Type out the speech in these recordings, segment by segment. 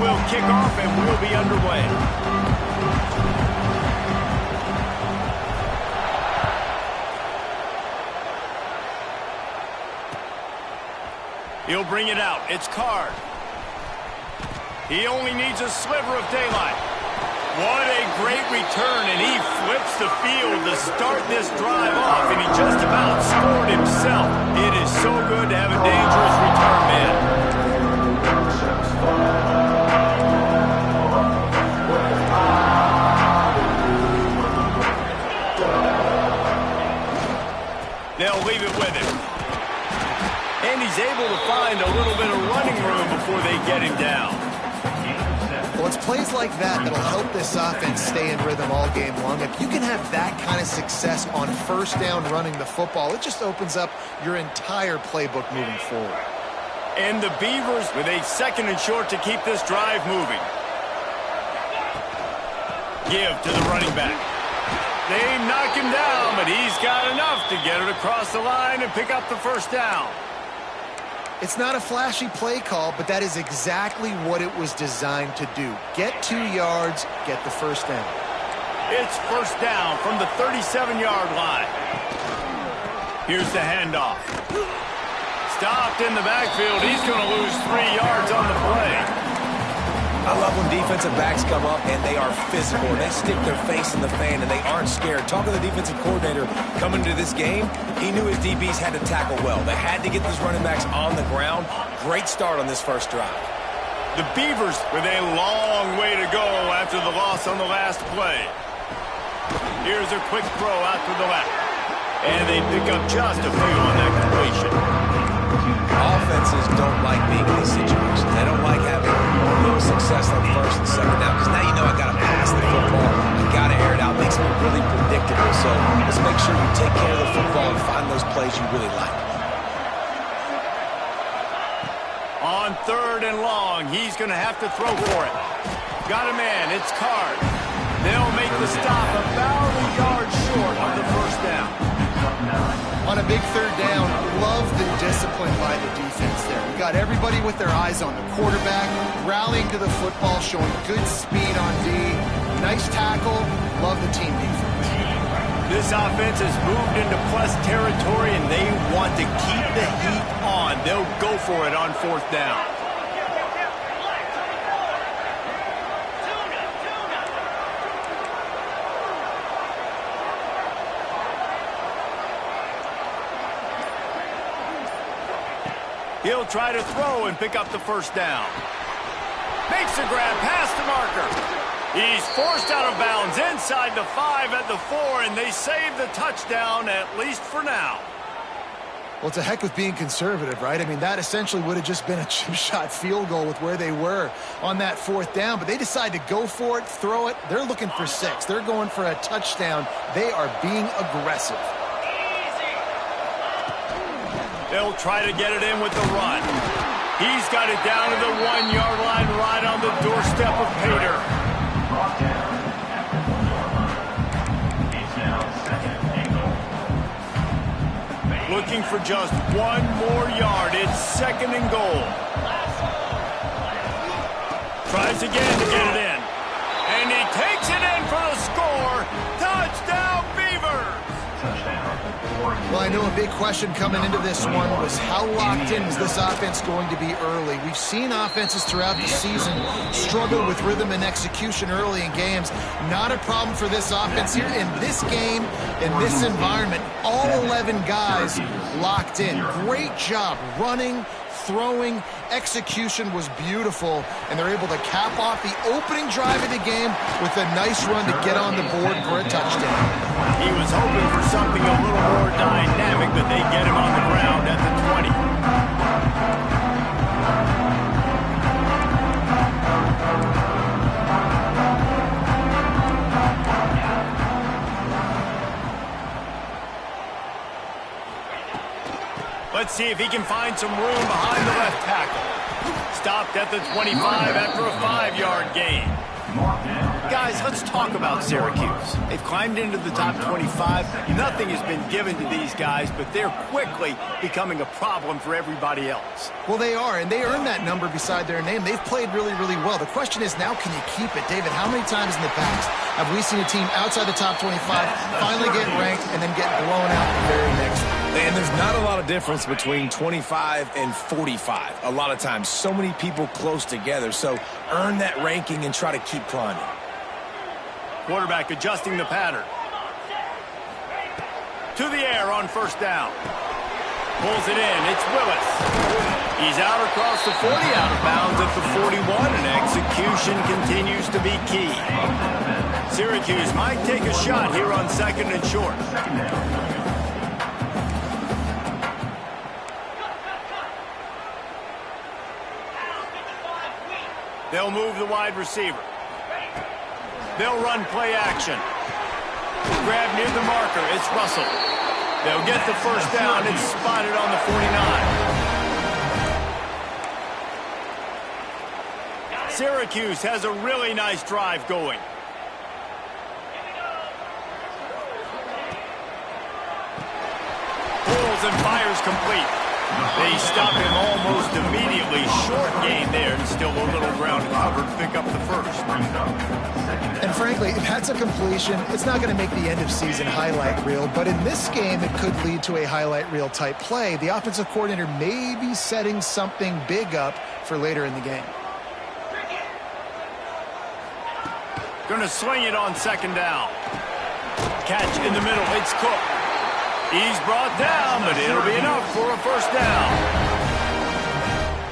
will kick off and we'll be underway. He'll bring it out. It's Card. He only needs a sliver of daylight. What a great return, and he flips the field to start this drive off, and he just about scored himself. It is so good to have a dangerous return man. They'll leave it with him. And he's able to find a little bit of running room before they get him down. Well, it's plays like that that'll help this offense stay in rhythm all game long. If you can have that kind of success on first down running the football, it just opens up your entire playbook moving forward. And the Beavers with a 2nd and short to keep this drive moving. Give to the running back. They knock him down, but he's got enough to get it across the line and pick up the first down. It's not a flashy play call, but that is exactly what it was designed to do. Get 2 yards, get the first down. It's first down from the 37-yard line. Here's the handoff. Stopped in the backfield. He's going to lose 3 yards on the play. I love when defensive backs come up and they are physical. They stick their face in the fan and they aren't scared. Talking to the defensive coordinator coming into this game, he knew his DBs had to tackle well. They had to get these running backs on the ground. Great start on this first drive. The Beavers with a long way to go after the loss on the last play. Here's a quick throw out to the left. And they pick up just a few on that completion. Offenses don't like being in these situations. They don't like having a little success on first and second down because now you know I got to pass the football. I got to air it out. It makes me really predictable. So let's make sure you take care of the football and find those plays you really like. On 3rd and long, he's going to have to throw for it. Got a man. It's Card. They'll make the stop about a yard short of the first down. On a big 3rd down, love the discipline by the defense there. We got everybody with their eyes on the quarterback, rallying to the football, showing good speed on D. Nice tackle. Love the team defense. This offense has moved into plus territory, and they want to keep the heat on. They'll go for it on 4th down. He'll try to throw and pick up the first down. Makes a grab past the marker. He's forced out of bounds inside the 5 at the 4, and they save the touchdown, at least for now. Well, it's a heck of being conservative, right? I mean, that essentially would have just been a chip-shot field goal with where they were on that 4th down, but they decide to go for it, throw it. They're looking for 6. They're going for a touchdown. They are being aggressive. They'll try to get it in with the run. He's got it down to the 1-yard line right on the doorstep of Pater. Looking for just 1 more yard. It's 2nd and goal. Tries again to get it in. And he takes it in for the score. Touchdown, Beavers! Well, I know a big question coming into this one was how locked in is this offense going to be early? We've seen offenses throughout the season struggle with rhythm and execution early in games. Not a problem for this offense here. In this game, in this environment, all 11 guys locked in. Great job running, throwing, execution was beautiful, and they're able to cap off the opening drive of the game with a nice run to get on the board for a touchdown. He was hoping for something a little more dynamic, but they get him on the ground at the 20. Let's see if he can find some room behind the left tackle. Stopped at the 25 after a 5-yard gain. Guys, let's talk talk about Syracuse. They've climbed into the top 25. Nothing has been given to these guys, but they're quickly becoming a problem for everybody else. Well, they are, and they earned that number beside their name. They've played really, really well. The question is, now can you keep it? David, how many times in the past have we seen a team outside the top 25 finally get ranked and then get blown out the very next week? And there's not a lot of difference between 25 and 45. A lot of times, so many people close together. So earn that ranking and try to keep climbing. Quarterback adjusting the pattern. To the air on first down. Pulls it in. It's Willis. He's out across the 40, out of bounds at the 41, and execution continues to be key. Syracuse might take a shot here on second and short. They'll move the wide receiver. They'll run play action. Grab near the marker. It's Russell. They'll get the first down. It's spotted on the 49. Syracuse has a really nice drive going. Pulls and fires complete. They stop him almost immediately. Short gain there, and still a little ground covered. Pick up the first. And frankly, if that's a completion, it's not going to make the end of season highlight reel. But in this game, it could lead to a highlight reel type play. The offensive coordinator may be setting something big up for later in the game. Going to sling it on second down. Catch in the middle. It's Cook. He's brought down, but it'll be enough for a first down.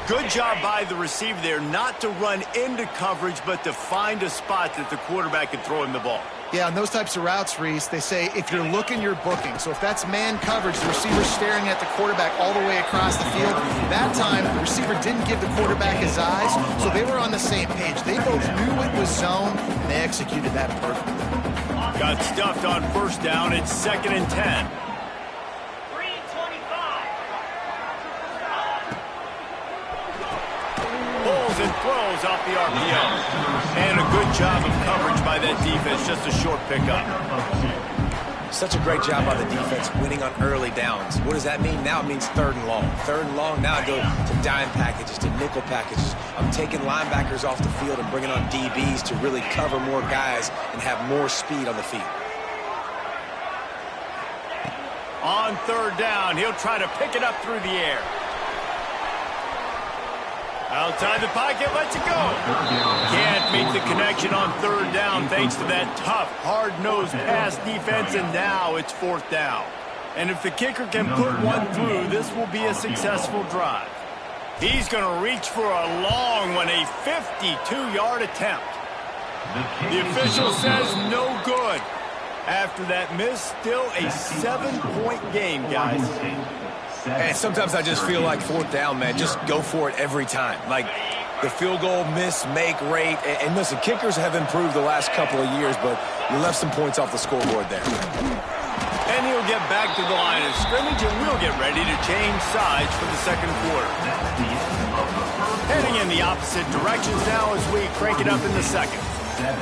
Good job by the receiver there not to run into coverage, but to find a spot that the quarterback can throw him the ball. Yeah, on those types of routes, Reese, they say if you're looking, you're booking. So if that's man coverage, the receiver's staring at the quarterback all the way across the field. That time, the receiver didn't give the quarterback his eyes, so they were on the same page. They both knew it was zone, and they executed that perfectly. Got stuffed on first down. It's 2nd and 10. And throws off the RPO. And a good job of coverage by that defense. Just a short pickup. Such a great job by the defense winning on early downs. What does that mean? Now it means 3rd and long. 3rd and long, now I go to dime packages, to nickel packages. I'm taking linebackers off the field and bringing on DBs to really cover more guys and have more speed on the field. On 3rd down, he'll try to pick it up through the air. Outside the pocket, lets it go. Can't make the connection on 3rd down thanks to that tough, hard-nosed pass defense, and now it's 4th down. And if the kicker can put one through, this will be a successful drive. He's going to reach for a long one, a 52-yard attempt. The official says no good. After that miss, still a 7-point game, guys. And sometimes I just feel like 4th down, man. Just go for it every time. Like the field goal miss, make rate. And listen, kickers have improved the last couple of years, but you left some points off the scoreboard there. And he'll get back to the line of scrimmage, and we'll get ready to change sides for the 2nd quarter. Heading in the opposite directions now as we crank it up in the 2nd. 7,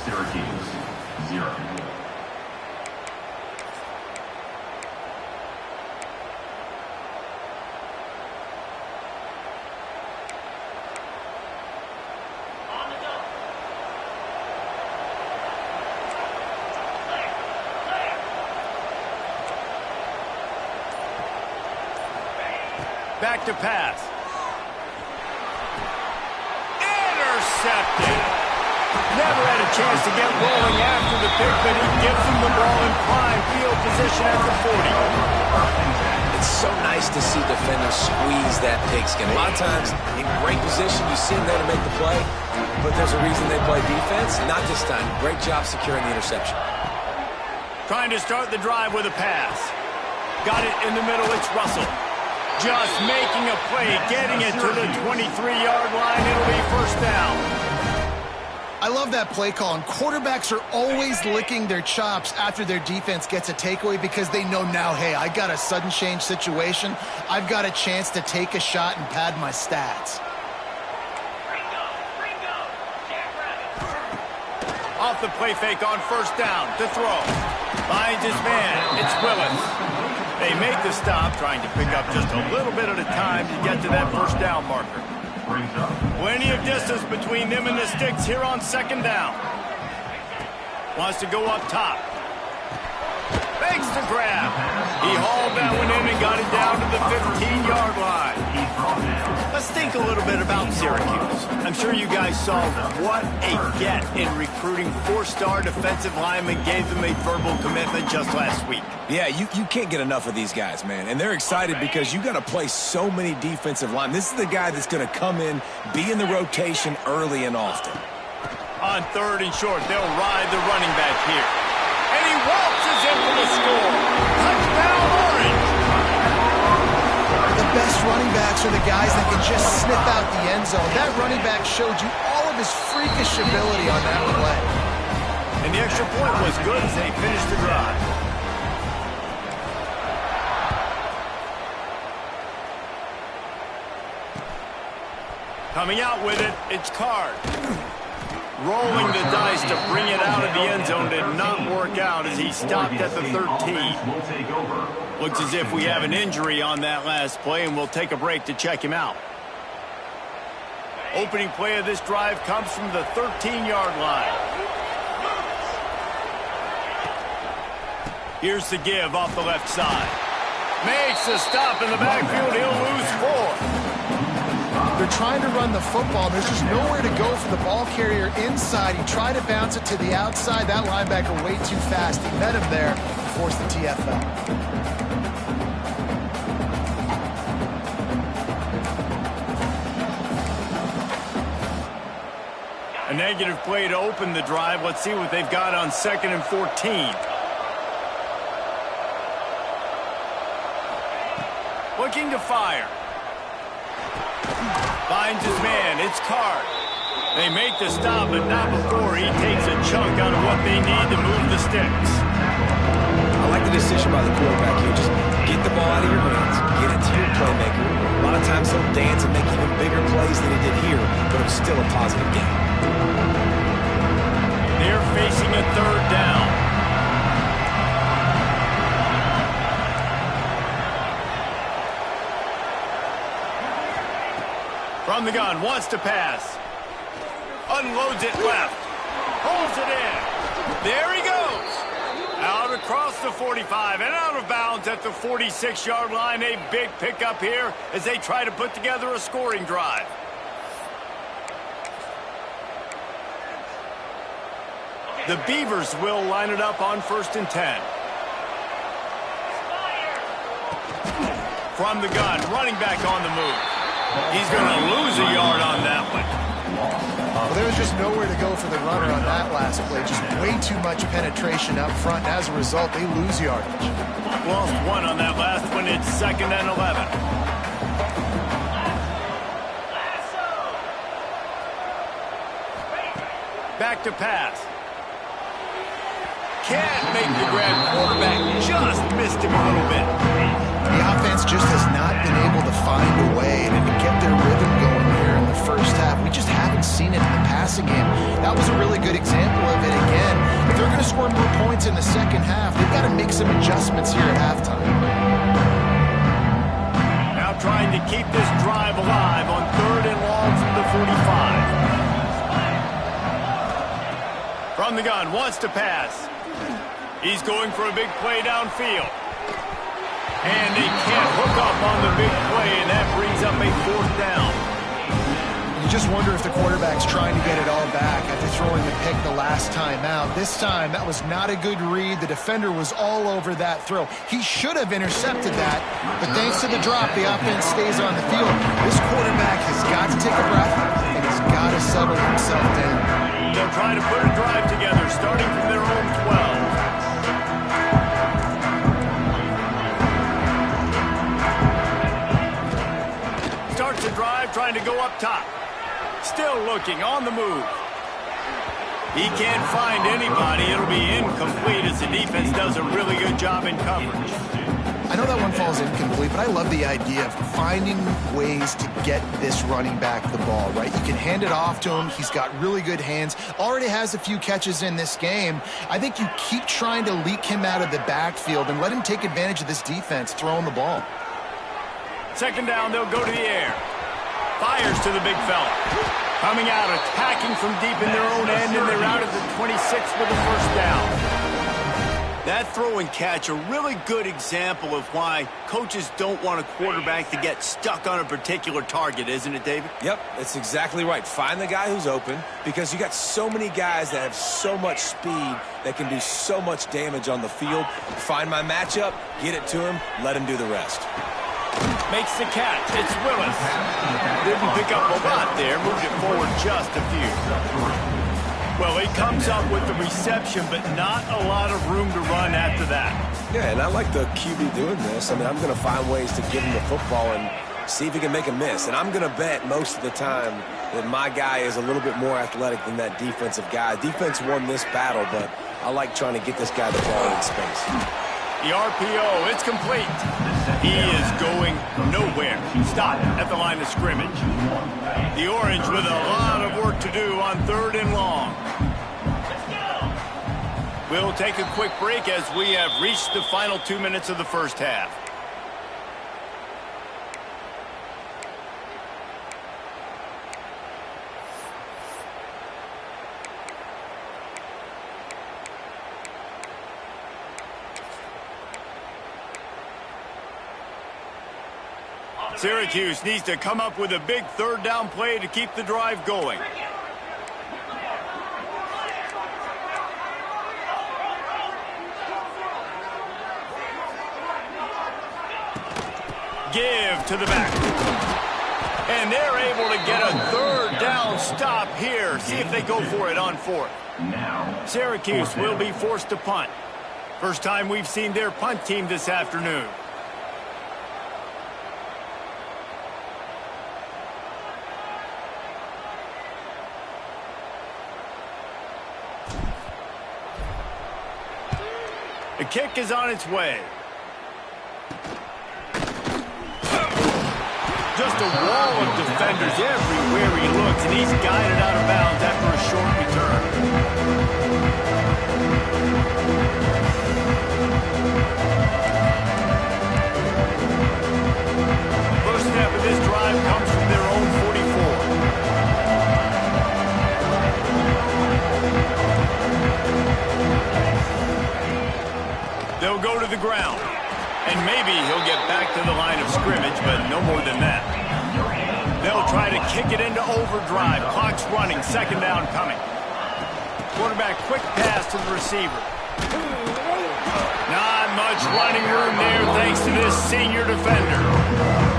Syracuse, 0. Back to pass. Intercepted. Never had a chance to get rolling after the pick, but he gives him the ball in prime field position at the 40. It's so nice to see defenders squeeze that pigskin. A lot of times, in great position, you see them there to make the play, but there's a reason they play defense. Not this time. Great job securing the interception. Trying to start the drive with a pass. Got it in the middle. It's Russell. Just making a play, getting it to the 23-yard line. It'll be first down. I love that play call, and quarterbacks are always licking their chops after their defense gets a takeaway because they know now, hey, I got a sudden change situation. I've got a chance to take a shot and pad my stats. Off the play fake on first down to throw. Finds his man. It's Willis. They make the stop, trying to pick up just a little bit at a time to get to that first down marker. Plenty of distance between them and the sticks here on second down. Wants to go up top. Makes the grab. He hauled that one in and got it down to the 15-yard line. Let's think a little bit about Syracuse. I'm sure you guys saw what a get in recruiting. 4-star defensive linemen gave them a verbal commitment just last week. Yeah, you can't get enough of these guys, man. And they're excited because you got to play so many defensive linemen. This is the guy that's going to come in, be in the rotation early and often. On third and short, they'll ride the running back here. And he waltzes in for the score. Touchdown, Orange. The best running backs are the guys that can just snip out the end zone. That running back showed you all of his freakish ability on that play. And the extra point was good as they finished the drive. Coming out with it, it's Card. Rolling the dice to bring it out of the end zone did not work out as he stopped at the 13. Looks as if we have an injury on that last play, and we'll take a break to check him out. Opening play of this drive comes from the 13-yard line. Here's the give off the left side. Makes a stop in the backfield. He'll lose 4. They're trying to run the football. There's just nowhere to go for the ball carrier inside. He tried to bounce it to the outside. That linebacker way too fast. He met him there and forced the TFL. A negative play to open the drive. Let's see what they've got on 2nd and 14. Looking to fire. Finds his man. It's Card. They make the stop, but not before he takes a chunk out of what they need to move the sticks. I like the decision by the quarterback here. Just get the ball out of your hands. Get it to your playmaker. A lot of times he'll dance and make even bigger plays than he did here, but it was still a positive game. They're facing a third down. From the gun, wants to pass. Unloads it left. Pulls it in. There he goes. Out across the 45 and out of bounds at the 46-yard line. A big pickup here as they try to put together a scoring drive. The Beavers will line it up on 1st and 10. From the gun, running back on the move. He's going to lose a yard on that one. Well, there was just nowhere to go for the runner on that last play. Just way too much penetration up front. And as a result, they lose yardage. Lost 1 on that last one. It's 2nd and 11. Back to pass. Can't make the grab. Quarterback just missed him a little bit. The offense just has not been able to find a way to get their rhythm going here in the first half. We just haven't seen it in the passing game. That was a really good example of it again. If they're going to score more points in the second half, they've got to make some adjustments here at halftime. Now trying to keep this drive alive on 3rd and long from the 45. From the gun, wants to pass. He's going for a big play downfield. And they can't hook up on the big play, and that brings up a 4th down. You just wonder if the quarterback's trying to get it all back after throwing the pick the last time out. This time, that was not a good read. The defender was all over that throw. He should have intercepted that, but thanks to the drop, the offense stays on the field. This quarterback has got to take a breath, and he's got to settle himself down. They'll try to put a drive together, starting from their own 12. Starts a drive, trying to go up top. Still looking, on the move. He can't find anybody. It'll be incomplete as the defense does a really good job in coverage. I I know that one falls incomplete, but I love the idea of finding ways to get this running back the ball, right? You can hand it off to him. He's got really good hands. Already has a few catches in this game. I think you keep trying to leak him out of the backfield and let him take advantage of this defense throwing the ball. Second down, they'll go to the air. Fires to the big fella. Coming out, attacking from deep in their own end, and they're out at the 26 with the first down. That throw and catch, a really good example of why coaches don't want a quarterback to get stuck on a particular target, isn't it, David? Yep, that's exactly right. Find the guy who's open, because you got so many guys that have so much speed that can do so much damage on the field. Find my matchup, get it to him, let him do the rest. Makes the catch. It's Willis. Didn't pick up a lot there. Moved it forward just a few. Well, he comes up with the reception, but not a lot of room to run after that. Yeah, and I like the QB doing this. I mean, I'm going to find ways to give him the football and see if he can make a miss. And I'm going to bet most of the time that my guy is a little bit more athletic than that defensive guy. Defense won this battle, but I like trying to get this guy the ball in space. The RPO, it's complete. He is going nowhere. Stop at the line of scrimmage. The Orange with a lot of work to do on 3rd and long. We'll take a quick break as we have reached the final 2 minutes of the first half. Syracuse needs to come up with a big 3rd down play to keep the drive going. Give to the back. And they're able to get a 3rd down stop here. See if they go for it on 4th. Syracuse will be forced to punt. First time we've seen their punt team this afternoon. The kick is on its way. Just a wall of defenders everywhere he looks, and he's guided out of bounds after a short return. First step of this drive comes from their own 44. They'll go to the ground. And maybe he'll get back to the line of scrimmage, but no more than that. They'll try to kick it into overdrive. Clock's running. 2nd down coming. Quarterback, quick pass to the receiver. Not much running room there thanks to this senior defender.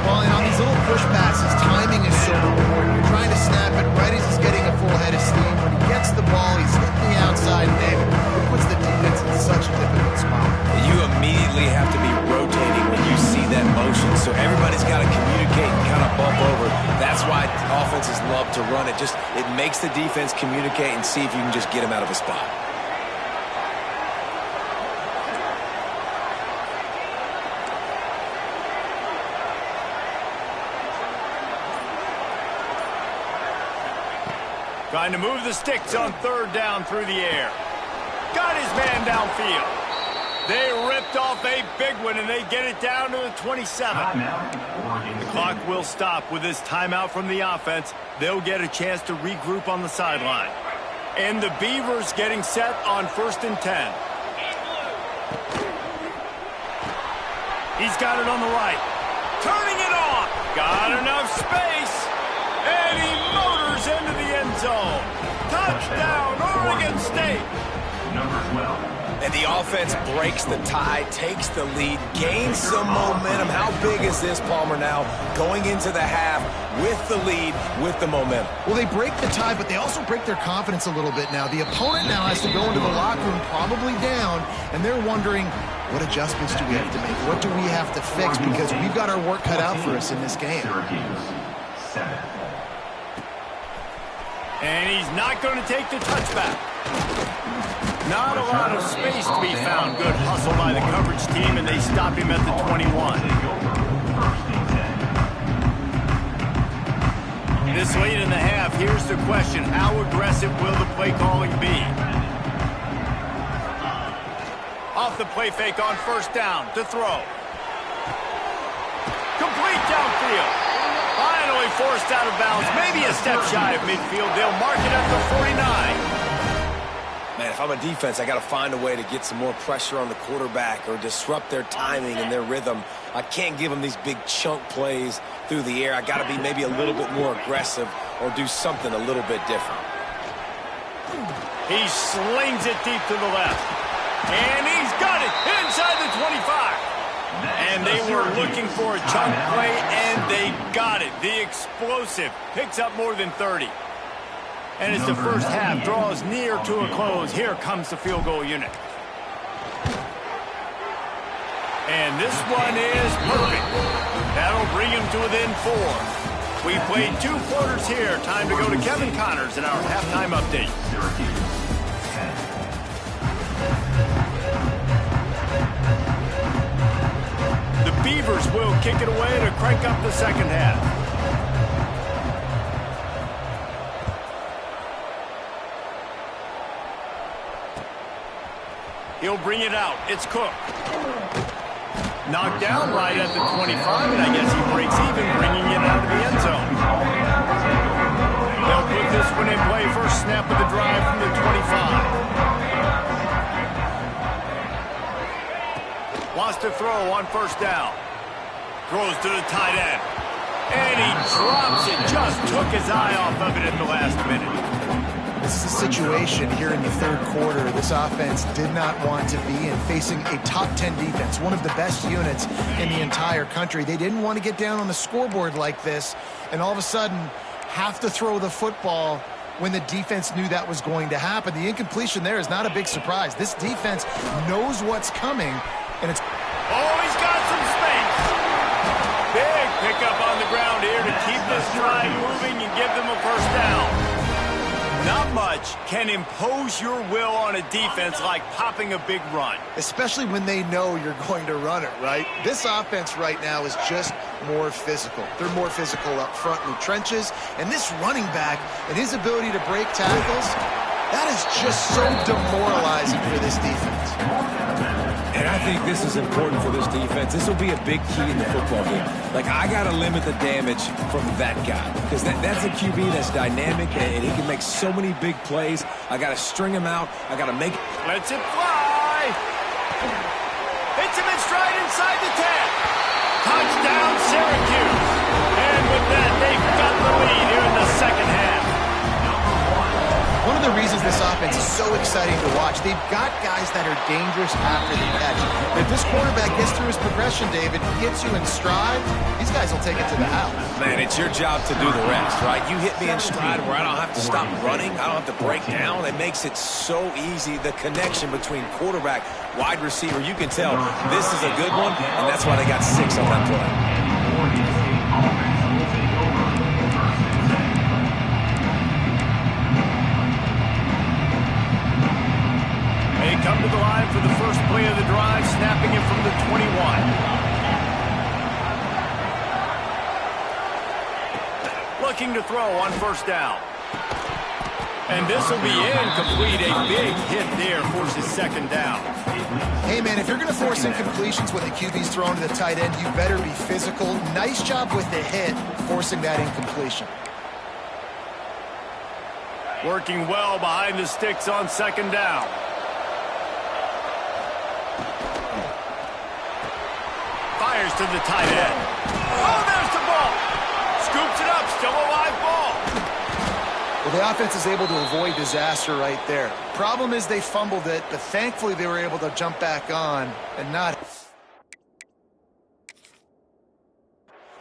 Well, and on these little push passes, timing is so important. You're trying to snap it right as he's getting a full head of steam. When he gets the ball, he's hitting the outside, David. It puts the defense in such a difficult spot. You immediately have to be rotating when you see that motion, so everybody's got to communicate and kind of bump over. That's why offenses love to run it. It makes the defense communicate and see if you can just get him out of a spot. Trying to move the sticks on 3rd down through the air. Got his man downfield. They ripped off a big one, and they get it down to the 27. The clock will stop with this timeout from the offense. They'll get a chance to regroup on the sideline. And the Beavers getting set on 1st and 10. He's got it on the right. Turning it on. Got enough space. And he motors into the end zone. Touchdown, Oregon State. Number 12. And the offense breaks the tie, takes the lead, gains some momentum. How big is this, Palmer, now going into the half with the lead, with the momentum? Well, they break the tie, but they also break their confidence a little bit now. The opponent now has to go into the locker room probably down, and they're wondering, what adjustments do we have to make? What do we have to fix? Because we've got our work cut out for us in this game. Syracuse, 7. And he's not going to take the touchback. Not a lot of space to be found. Good hustle by the coverage team, and they stop him at the 21. This late in the half, here's the question. How aggressive will the play calling be? Off the play fake on first down to throw. Complete downfield. Finally forced out of bounds. Maybe a step shy of midfield. They'll mark it at the 49. Man, if I'm a defense, I got to find a way to get some more pressure on the quarterback or disrupt their timing and their rhythm. I can't give them these big chunk plays through the air. I got to be maybe a little bit more aggressive or do something a little bit different. He slings it deep to the left. And he's got it inside the 25. And they were looking for a chunk play, and they got it. The explosive picks up more than 30. And as the first half draws near to a close, here comes the field goal unit. And this one is perfect. That'll bring him to within 4. We played 2 quarters here. Time to go to Kevin Connors in our halftime update. The Beavers will kick it away to crank up the second half. He'll bring it out. It's Cook. Knocked down right at the 25, and I guess he breaks even, bringing it out of the end zone. They'll put this one in play. First snap of the drive from the 25. Wants to throw on first down. Throws to the tight end. And he drops it. Just took his eye off of it at the last minute. This is a situation here in the third quarter this offense did not want to be in, facing a top 10 defense, one of the best units in the entire country. They didn't want to get down on the scoreboard like this, and all of a sudden have to throw the football when the defense knew that was going to happen. The incompletion there is not a big surprise. This defense knows what's coming, and it's... Oh, he's got some space. Big pickup on the ground here to keep this drive moving and give them a first down. Not much can impose your will on a defense like popping a big run. Especially when they know you're going to run it, right? This offense right now is just more physical. They're more physical up front in the trenches. And this running back and his ability to break tackles, that is just so demoralizing for this defense. And I think this is important for this defense. This will be a big key in the football game. Like, I got to limit the damage from that guy because that's a QB that's dynamic and he can make so many big plays. I got to string him out. I got to make... Lets it fly. Hits him in stride inside the 10. Touchdown, Syracuse. And with that, they've got the lead here in the second half. One of the reasons this offense is so exciting to watch, they've got guys that are dangerous after the catch. If this quarterback gets through his progression, David, gets you in stride, these guys will take it to the house. Man, it's your job to do the rest, right? You hit me in stride where I don't have to stop running. I don't have to break down. It makes it so easy. The connection between quarterback, wide receiver, you can tell this is a good one, and that's why they got 6 on that play. Come to the line for the first play of the drive, snapping it from the 21. Looking to throw on first down. And this will be incomplete. A big hit there forces second down. Hey, man, if you're going to force incompletions when the QB's thrown to the tight end, you better be physical. Nice job with the hit, forcing that incompletion. Working well behind the sticks on second down. Fires to the tight end. Oh, there's the ball. Scoops it up. Still a live ball. Well, the offense is able to avoid disaster right there. Problem is they fumbled it, but thankfully they were able to jump back on and not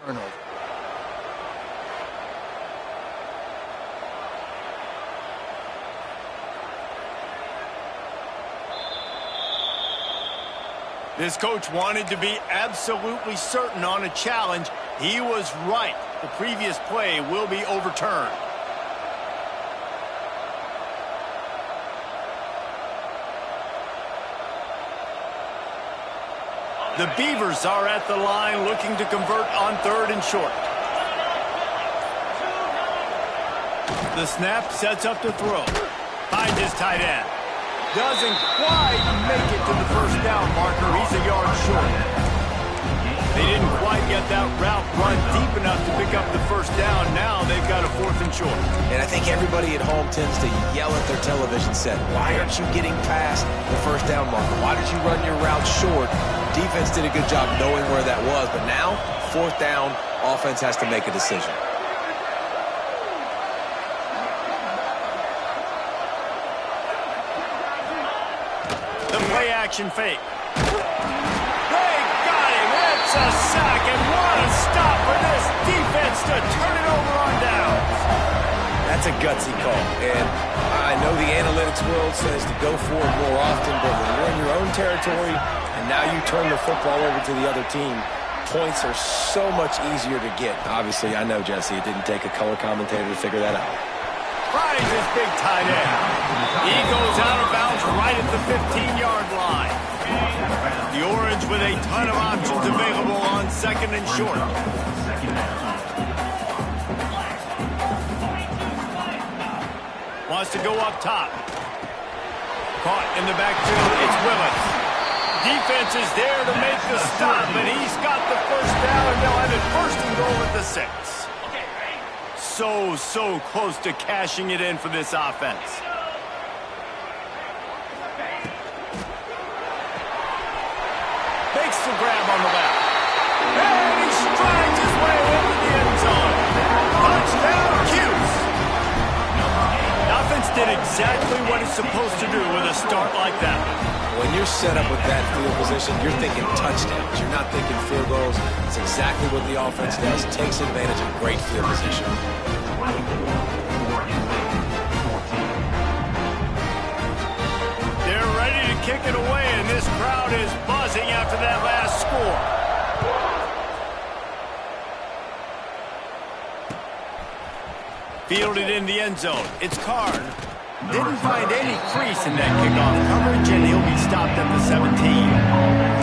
turnover. This coach wanted to be absolutely certain on a challenge. He was right. The previous play will be overturned. The Beavers are at the line looking to convert on 3rd and short. The snap sets up to throw. Finds his tight end. Doesn't quite make it to the first down marker. He's a yard short. They didn't quite get that route run deep enough to pick up the first down. Now they've got a 4th and short. And I think everybody at home tends to yell at their television set. Why aren't you getting past the first down marker? Why did you run your route short? Defense did a good job knowing where that was. But now, 4th down, offense has to make a decision. The play action fake. They got him. It's a sack, and what a stop for this defense to turn it over on downs. That's a gutsy call. And I know the analytics world says to go for it more often, but when you're in your own territory and now you turn the football over to the other team, points are so much easier to get. Obviously, I know, Jesse, it didn't take a color commentator to figure that out. Finds his big tight end. He goes out of bounds right at the 15-yard line. The Orange with a ton of options available on 2nd and short. Wants to go up top. Caught in the backfield, it's Willis. Defense is there to make the stop, and he's got the first down, and they'll have it 1st and goal at the 6. So close to cashing it in for this offense. Makes the grab on the left. And he strides his way into the end zone. Touchdown, Cuse. The offense did exactly what it's supposed to do with a start like that. When you're set up with that field position, you're thinking touchdowns. You're not thinking field goals. It's exactly what the offense does. Takes advantage of great field position. They're ready to kick it away, and this crowd is buzzing after that last score. Fielded in the end zone. It's Card. Didn't find any crease in that kickoff coverage, and he'll be stopped at the 17.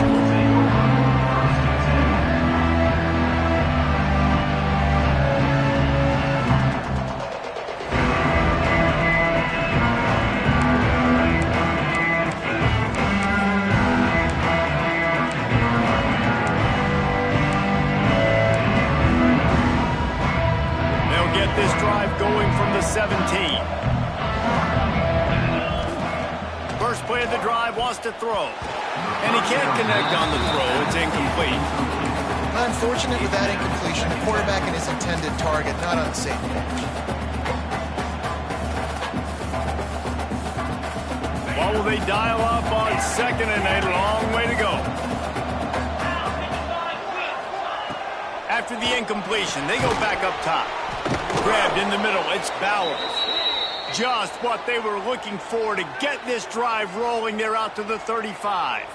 This drive going from the 17. First play of the drive, wants to throw. And he can't connect on the throw. It's incomplete. Unfortunate with that incompletion. The quarterback and his intended target, not on the same page. What will they dial up on 2nd and a long way to go? After the incompletion, they go back up top. Grabbed in the middle, it's Bowers. Just what they were looking for to get this drive rolling. They're out to the 35.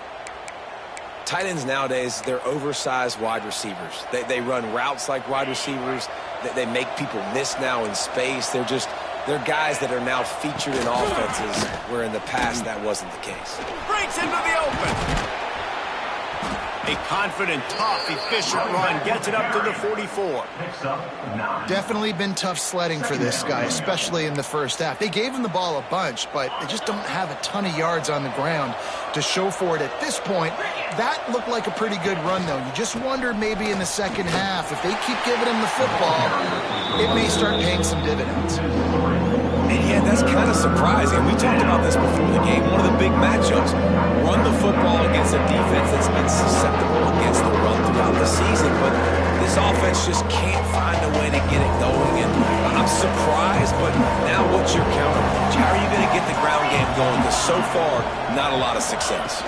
Tight ends nowadays, they're oversized wide receivers. They run routes like wide receivers. They make people miss now in space. They're guys that are now featured in offenses where in the past that wasn't the case. Breaks into the open. A confident, tough, efficient run gets it up to the 44. Definitely been tough sledding for this guy, especially in the first half. They gave him the ball a bunch, but they just don't have a ton of yards on the ground to show for it at this point. That looked like a pretty good run, though. You just wonder maybe in the second half, if they keep giving him the football, it may start paying some dividends. And yeah, that's kind of surprising. We talked about this before the game. One of the big matchups, run the football against a defense that's been susceptible against the run throughout the season. But this offense just can't find a way to get it going. And I'm surprised, but now what's your counter? How are you going to get the ground game going? Because so far, not a lot of success.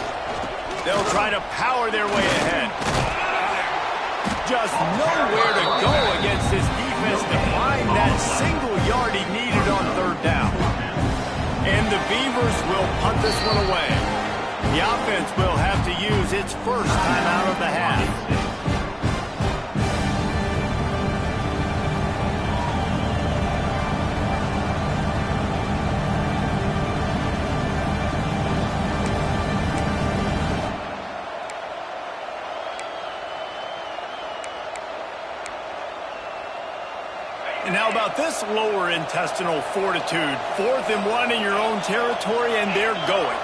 They'll try to power their way ahead. Just nowhere to go against this defense to find that single yard he needed on 3rd down. And the Beavers will punt this one away. The offense will have to use its first time out of the half. How about this lower intestinal fortitude? 4th and 1 in your own territory, and they're going.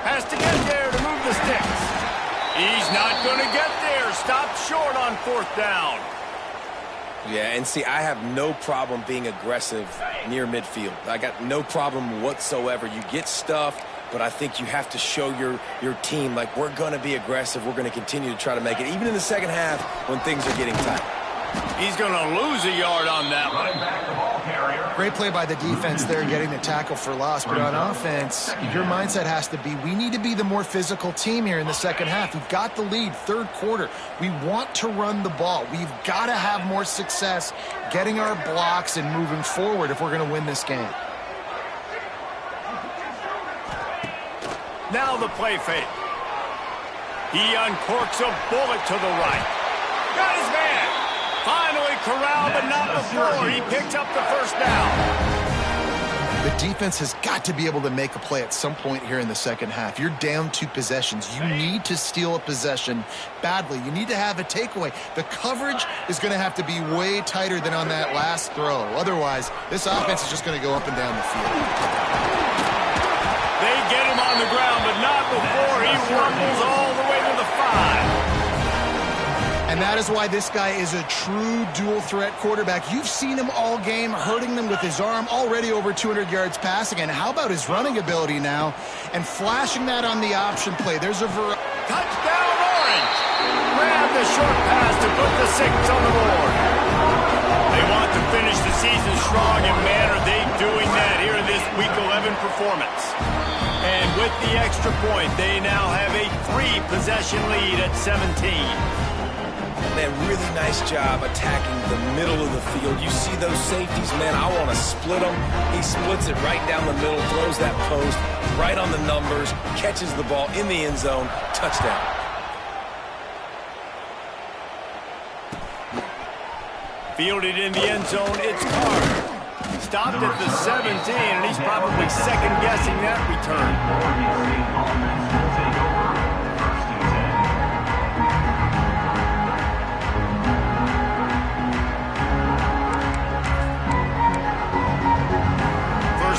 Has to get there to move the sticks. He's not going to get there. Stopped short on 4th down. Yeah, and see, I have no problem being aggressive near midfield. I got no problem whatsoever. You get stuffed, but I think you have to show your team, like, we're going to be aggressive. We're going to continue to try to make it, even in the second half when things are getting tight. He's going to lose a yard on that one. Running back the ball carrier. Great play by the defense there, getting the tackle for loss. But on offense, your mindset has to be, we need to be the more physical team here in the second half. We've got the lead, 3rd quarter. We want to run the ball. We've got to have more success getting our blocks and moving forward if we're going to win this game. Now the play fake. He uncorks a bullet to the right. Got his man. Finally corralled, but not before. He picked up the 1st down. The defense has got to be able to make a play at some point here in the second half. You're down 2 possessions. You need to steal a possession badly. You need to have a takeaway. The coverage is going to have to be way tighter than on that last throw. Otherwise, this offense is just going to go up and down the field. They get him on the ground, but not before he rumbles all the way to the 5. And that is why this guy is a true dual-threat quarterback. You've seen him all game, hurting them with his arm, already over 200 yards passing. And how about his running ability now? And flashing that on the option play. There's a touchdown, Orange! Grab the short pass to put the 6 on the board. They want to finish the season strong, and man, are they doing that here in this Week 11 performance. And with the extra point, they now have a 3-possession lead at 17. Man, really nice job attacking the middle of the field. You see those safeties, man, I want to split them. He splits it right down the middle, throws that post right on the numbers, catches the ball in the end zone, touchdown. Fielded in the end zone, it's Carter. Stopped at the 17, and he's probably second-guessing that return.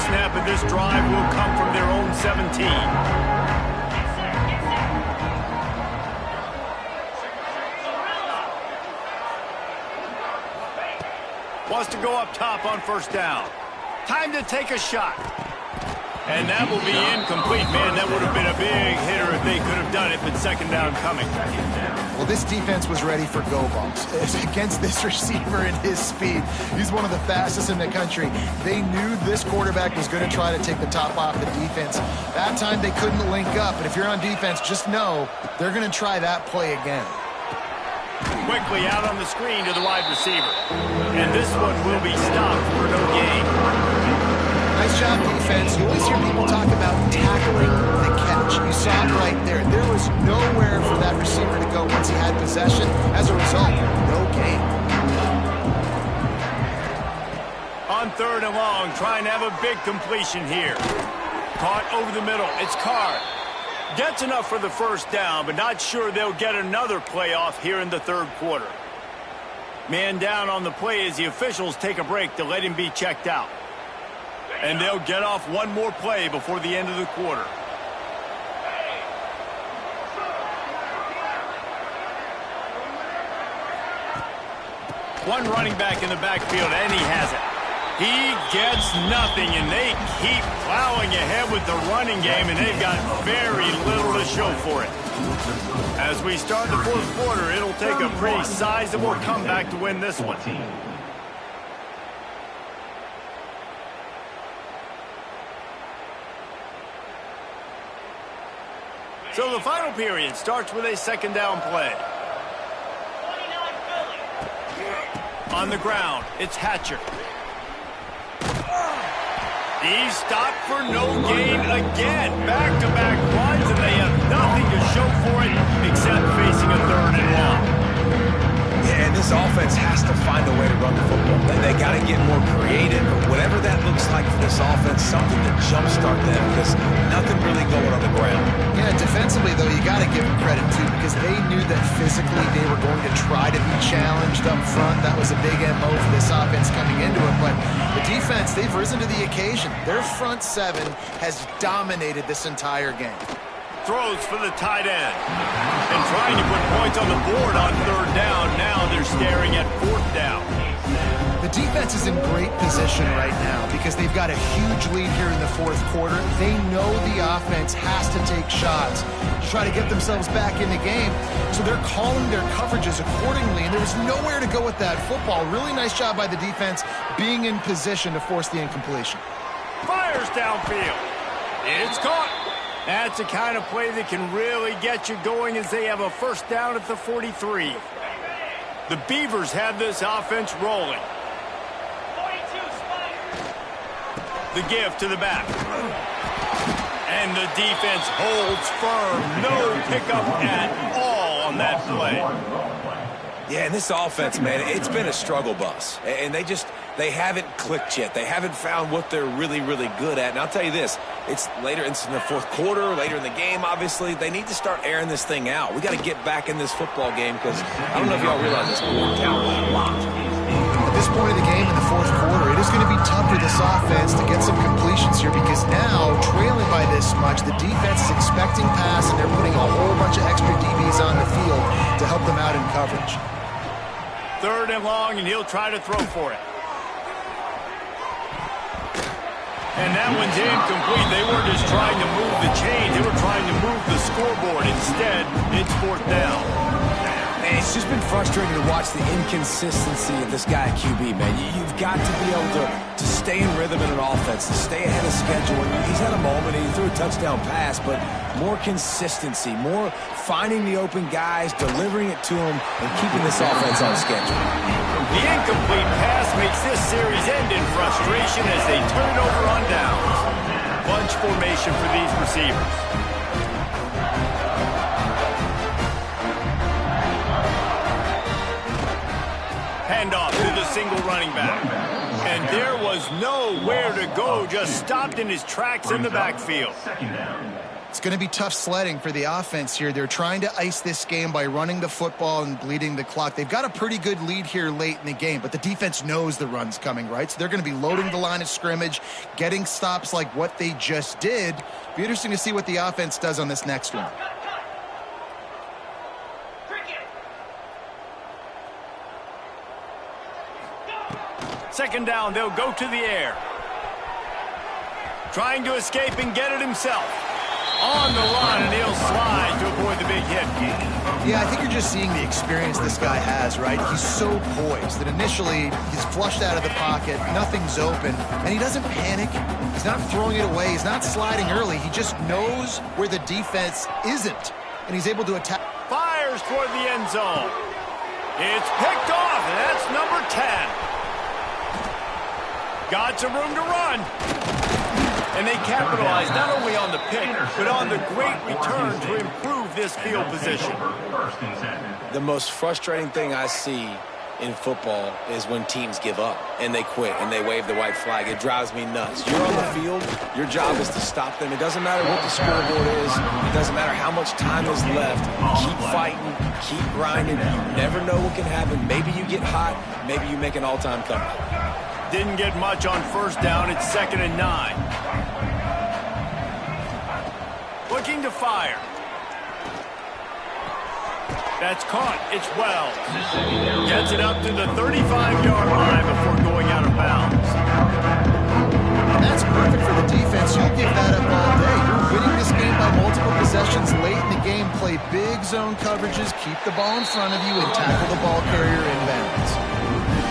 Snap of this drive will come from their own 17. Wants to go up top on 1st down. Time to take a shot. And that will be incomplete. Man, that would have been a big hitter if they could have done it, but 2nd down coming. Well, this defense was ready for go bumps. Against this receiver and his speed, he's one of the fastest in the country. They knew this quarterback was going to try to take the top off the defense. That time they couldn't link up, but if you're on defense, just know they're going to try that play again. Quickly out on the screen to the wide receiver. And this one will be stopped for no gain. Nice job, defense. You always hear people talk about tackling the catch. You saw it right there. There was nowhere for that receiver to go once he had possession. As a result, no gain. On 3rd and long, trying to have a big completion here. Caught over the middle. It's Carr. Gets enough for the 1st down, but not sure they'll get another play off here in the 3rd quarter. Man down on the play as the officials take a break to let him be checked out. And they'll get off one more play before the end of the quarter. One running back in the backfield, and he has it. He gets nothing, and they keep plowing ahead with the running game, and they've got very little to show for it. As we start the 4th quarter, it'll take a pretty sizable comeback to win this one. So the final period starts with a 2nd down play. On the ground, it's Hatcher. He's stopped for no gain again. Back-to-back runs, and they have nothing to show for it except facing a 3rd and long. And this offense has to find a way to run the football. They got to get more creative, or whatever that looks like for this offense, something to jumpstart them, because nothing really going on the ground. Yeah, defensively, though, you got to give them credit, too, because they knew that physically they were going to try to be challenged up front. That was a big MO for this offense coming into it. But the defense, they've risen to the occasion. Their front seven has dominated this entire game. Throws for the tight end. And trying to put points on the board on third down. Now they're staring at fourth down. The defense is in great position right now because they've got a huge lead here in the fourth quarter. They know the offense has to take shots to try to get themselves back in the game. So they're calling their coverages accordingly, and there was nowhere to go with that football. Really nice job by the defense being in position to force the incompletion. Fires downfield. It's caught. That's the kind of play that can really get you going as they have a first down at the 43. The Beavers have this offense rolling. The give to the back. And the defense holds firm. No pickup at all on that play. Yeah, and this offense, man, it's been a struggle bus. And they haven't clicked yet. They haven't found what they're really, really good at. And I'll tell you this, it's later, it's in the fourth quarter, later in the game, obviously. They need to start airing this thing out. We got to get back in this football game because I don't know if y'all realize this, but we're down a lot. At this point of the game in the fourth quarter, it is going to be tough for this offense to get some completions here because now, trailing by this much, the defense is expecting pass, and they're putting a whole bunch of extra DBs on the field to help them out in coverage. Third and long, and he'll try to throw for it. And that one's incomplete. They weren't just trying to move the chain. They were trying to move the scoreboard. Instead, it's fourth down. Man, it's just been frustrating to watch the inconsistency of this guy at QB, man. You've got to be able to stay in rhythm in an offense, to stay ahead of schedule. And he's had a moment, he threw a touchdown pass, but more consistency, more finding the open guys, delivering it to them, and keeping this offense on schedule. The incomplete pass makes this series end in frustration as they turn it over on downs. Bunch formation for these receivers. Handoff to the single running back. And there was nowhere to go, just stopped in his tracks in the backfield. It's going to be tough sledding for the offense here. They're trying to ice this game by running the football and bleeding the clock. They've got a pretty good lead here late in the game, but the defense knows the run's coming, right? So they're going to be loading the line of scrimmage, getting stops like what they just did. Be interesting to see what the offense does on this next one. Second down, they'll go to the air. Trying to escape and get it himself. On the run, and he'll slide to avoid the big hit. Yeah, I think you're just seeing the experience this guy has, right? He's so poised that initially he's flushed out of the pocket, nothing's open, and he doesn't panic. He's not throwing it away. He's not sliding early. He just knows where the defense isn't, and he's able to attack. Fires toward the end zone. It's picked off, and that's number 10. Got some room to run. And they capitalize not only on the pick, but on the great return to improve this field position. The most frustrating thing I see in football is when teams give up and they quit and they wave the white flag. It drives me nuts. You're on the field. Your job is to stop them. It doesn't matter what the scoreboard is. It doesn't matter how much time is left. Keep fighting. Keep grinding. You never know what can happen. Maybe you get hot. Maybe you make an all-time comeback. Didn't get much on first down. It's 2nd and 9. Looking to fire. That's caught. It's Wells. Gets it up to the 35-yard line before going out of bounds. And that's perfect for the defense. You'll give that up all day. You're winning this game by multiple possessions late in the game. Play big zone coverages, keep the ball in front of you, and tackle the ball carrier inbounds.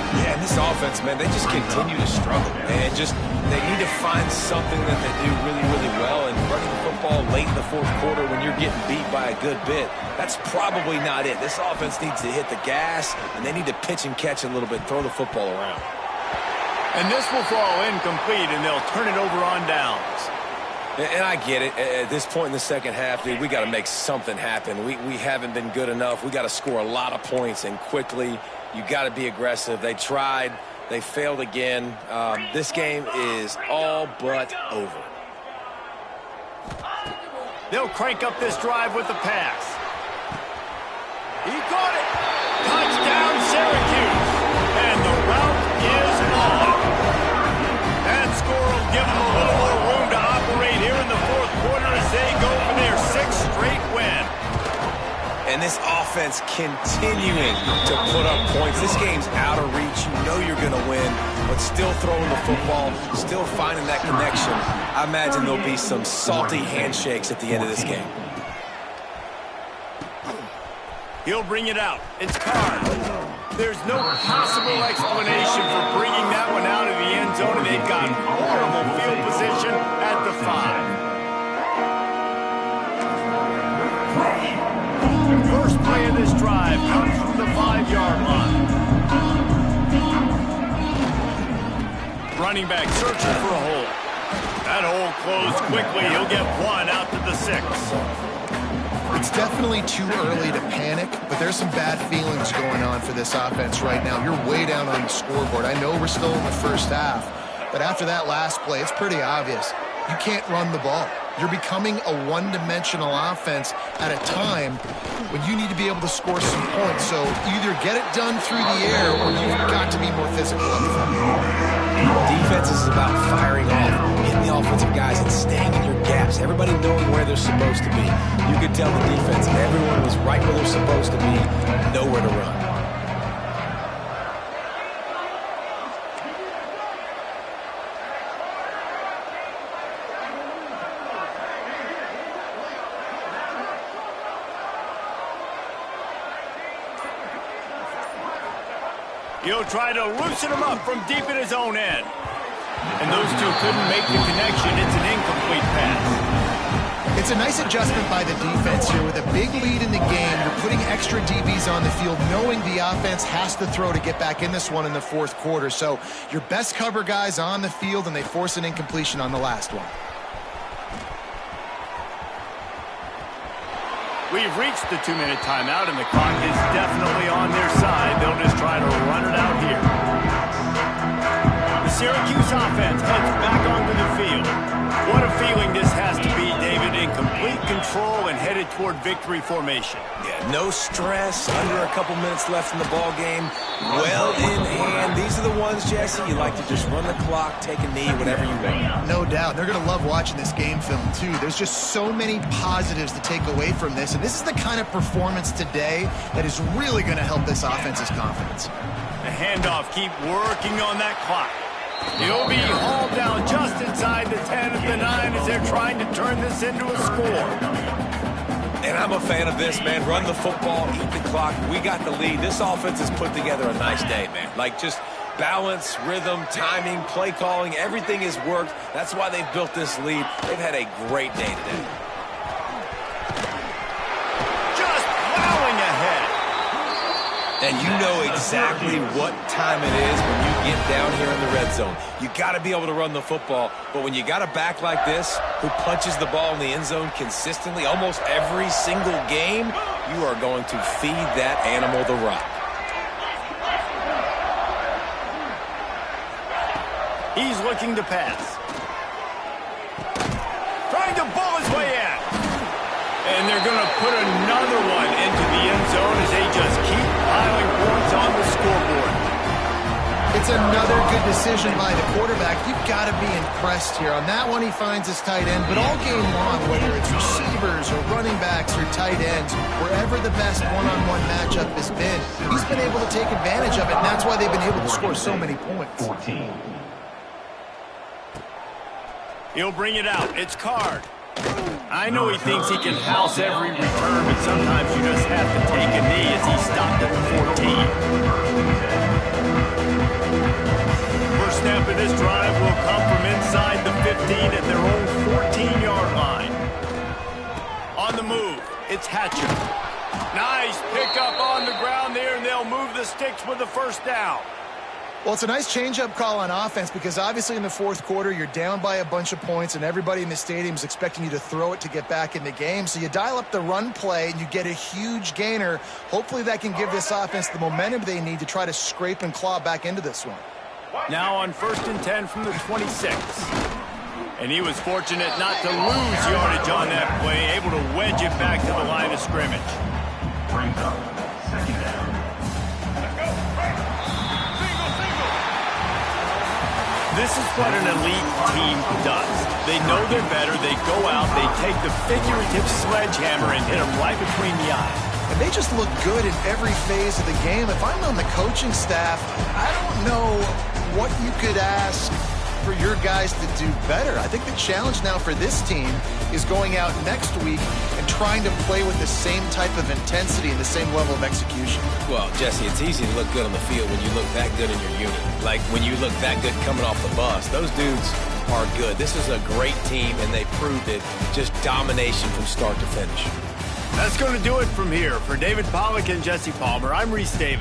Yeah, and this offense, man, they just continue to struggle. And they need to find something that they do really, really well. And running the football late in the fourth quarter when you're getting beat by a good bit, that's probably not it. This offense needs to hit the gas, and they need to pitch and catch a little bit, throw the football around. And this will fall incomplete, and they'll turn it over on downs. And I get it. At this point in the second half, dude, we got to make something happen. We haven't been good enough. We got to score a lot of points and quickly. You got to be aggressive. They tried. They failed again. This game is all but over. They'll crank up this drive with the pass. He caught it. Touchdown, Syracuse. And the route is on. That score will give them a little more room to operate here in the fourth quarter as they go for their 6th straight win. And this offense continuing to put up points. This game's out of reach. You know you're going to win, but still throwing the football, still finding that connection. I imagine there'll be some salty handshakes at the end of this game. He'll bring it out. It's Carr. There's no possible explanation for bringing that one out of the end zone, and they've got horrible field position at the 5. First play of this drive comes from the 5-yard line. Running back searching for a hole. That hole closed quickly. He'll get one out to the 6. It's definitely too early to panic, but there's some bad feelings going on for this offense right now. You're way down on the scoreboard. I know we're still in the first half, but after that last play, it's pretty obvious. You can't run the ball. You're becoming a one-dimensional offense at a time when you need to be able to score some points. So either get it done through the air or you've got to be more physical up front. Defense is about firing off, hitting the offensive guys and staying in your gaps. Everybody knowing where they're supposed to be. You could tell the defense everyone was right where they're supposed to be, nowhere to run. He'll try to loosen him up from deep in his own end. And those two couldn't make the connection. It's an incomplete pass. It's a nice adjustment by the defense here. With a big lead in the game, you're putting extra DBs on the field, knowing the offense has to throw to get back in this one in the fourth quarter. So your best cover guys on the field, and they force an incompletion on the last one. We've reached the 2-minute timeout, and the clock is definitely on their side. They'll just try to run it out here. The Syracuse offense heads back onto the field. What a feeling this has to be, David, in complete control and headed toward victory formation. Yeah, no stress, under a couple minutes left in the ball game. Well in hand. These are the ones, Jesse, you like to just run the clock, take a knee, whatever you want. No doubt. They're going to love watching this game film, too. There's just so many positives to take away from this, and this is the kind of performance today that is really going to help this offense's confidence. The handoff, keep working on that clock. He'll be hauled down just inside the 10 of the 9 as they're trying to turn this into a score. And I'm a fan of this, man. Run the football, eat the clock. We got the lead. This offense has put together a nice day, man. Like, just balance, rhythm, timing, play calling, everything has worked. That's why they've built this lead. They've had a great day today. Just plowing ahead. And you know exactly what time it is when you get down here in the red zone. You got to be able to run the football, but when you got a back like this who punches the ball in the end zone consistently almost every single game, you are going to feed that animal the rock. He's looking to pass. Trying to bull his way in. And they're going to put another one into the end zone as they just keep piling points on the scoreboard. It's another good decision by the quarterback. You've got to be impressed here. On that one, he finds his tight end, but all game long, whether it's receivers or running backs or tight ends, wherever the best one-on-one matchup has been, he's been able to take advantage of it, and that's why they've been able to score so many points. 14. He'll bring it out. It's Card. I know he thinks he can house every return, but sometimes you just have to take a knee as he stopped at the 14. First snap of this drive will come from inside the 15 at their own 14-yard line. On the move, it's Hatcher. Nice pickup on the ground there, and they'll move the sticks with the first down. Well, it's a nice change-up call on offense because obviously in the fourth quarter, you're down by a bunch of points and everybody in the stadium is expecting you to throw it to get back in the game. So you dial up the run play and you get a huge gainer. Hopefully that can give this offense the momentum they need to try to scrape and claw back into this one. Now on 1st and 10 from the 26. And he was fortunate not to lose yardage on that play, able to wedge it back to the line of scrimmage. Brings up second down. This is what an elite team does. They know they're better. They go out, they take the figurative sledgehammer and hit them right between the eyes. And they just look good in every phase of the game. If I'm on the coaching staff, I don't know what you could ask for your guys to do better. I think the challenge now for this team is going out next week and trying to play with the same type of intensity and the same level of execution. Well, Jesse, it's easy to look good on the field when you look that good in your unit. Like when you look that good coming off the bus. Those dudes are good. This is a great team, and they proved it. Just domination from start to finish. That's going to do it from here. For David Pollack and Jesse Palmer, I'm Reese Davis.